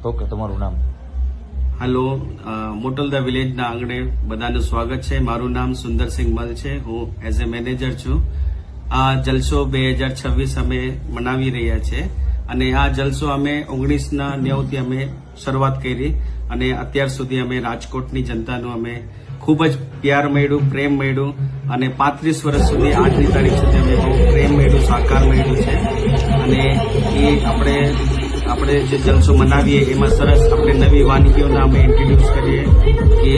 Okay, તમારું નામ? Hello, મોટલદા વિલેજના આંગણે બધાનું સ્વાગત છે. મારું નામ સુંદરસિંહ મલ છે. હું એઝ એ મેનેજર છું. આ જલસો 2026 અમે મનાવી રહ્યા છે અને આ જલસો અમે 1990 અમે શરૂઆત કરી અને અત્યાર સુધી અમે રાજકોટની જનતાનું અમે ખૂબ જ પ્યાર મળ્યું, પ્રેમ મળ્યું અને 35 વર્ષ સુધી આજની તારીખ સુધી અમે બહુ પ્રેમ મળ્યું, સહકાર મળ્યું છે. અને એ આપણે જે જલસો મનાવીએ એમાં સરસ આપણે નવી વાનગીઓના અમે ઇન્ટ્રોડ્યુસ કરીએ કે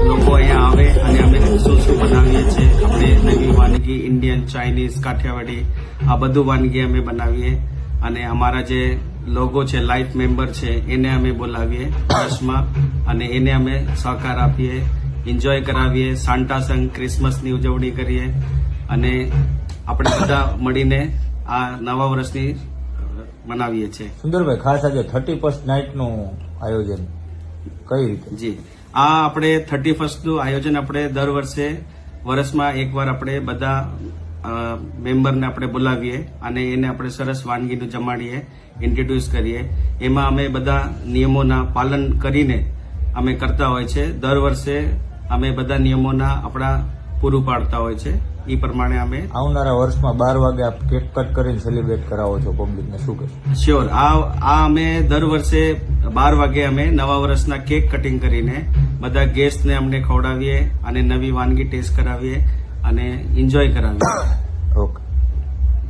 લોકો અહીંયા આવે અને અમે શું શું બનાવીએ છીએ. આપણે નવી વાનગી ઇન્ડિયન, ચાઇનીઝ, કાઠિયાવાડી આ બધું વાનગી અમે બનાવીએ અને અમારા જે લોગો છે, લાઈફ મેમ્બર છે, એને અમે બોલાવીએ વર્ષમાં અને એને અમે સહકાર આપીએ, એન્જોય કરાવીએ, સાન્ટા સંગ ક્રિસમસની ઉજવણી કરીએ અને આપણે બધા મળીને આ નવા વર્ષની મનાવીએ છીએ. સુંદરભાઈ, ખાસ આજે 31st નાઇટનું આયોજન કઈ રીતે? જી, આ આપણે 31st નું આયોજન આપણે દર વર્ષમાં એકવાર આપણે બધા મેમ્બરને આપણે બોલાવીએ અને એને આપણે સરસ વાનગીનું જમાડીએ, ઇન્ટ્રોડ્યુસ કરીએ. એમાં અમે બધા નિયમોના પાલન કરીને અમે કરતા હોય છે. દર વર્ષે અમે બધા નિયમોના આપણા પૂરું પાડતા હોય છે. એ પ્રમાણે અમે આવનારા વર્ષમાં 12 વાગે આપ કેક કટ કરીને સેલિબ્રેટ કરાવો છો પબ્લિકને, શું કહેશો? શ્યોર. આ અમે દર વર્ષે 12 વાગે અમે નવા વર્ષના કેક કટિંગ કરીને બધા ગેસ્ટને અમને ખવડાવીએ અને નવી વાનગી ટેસ્ટ કરાવીએ અને એન્જોય કરાવીએ. ઓકે.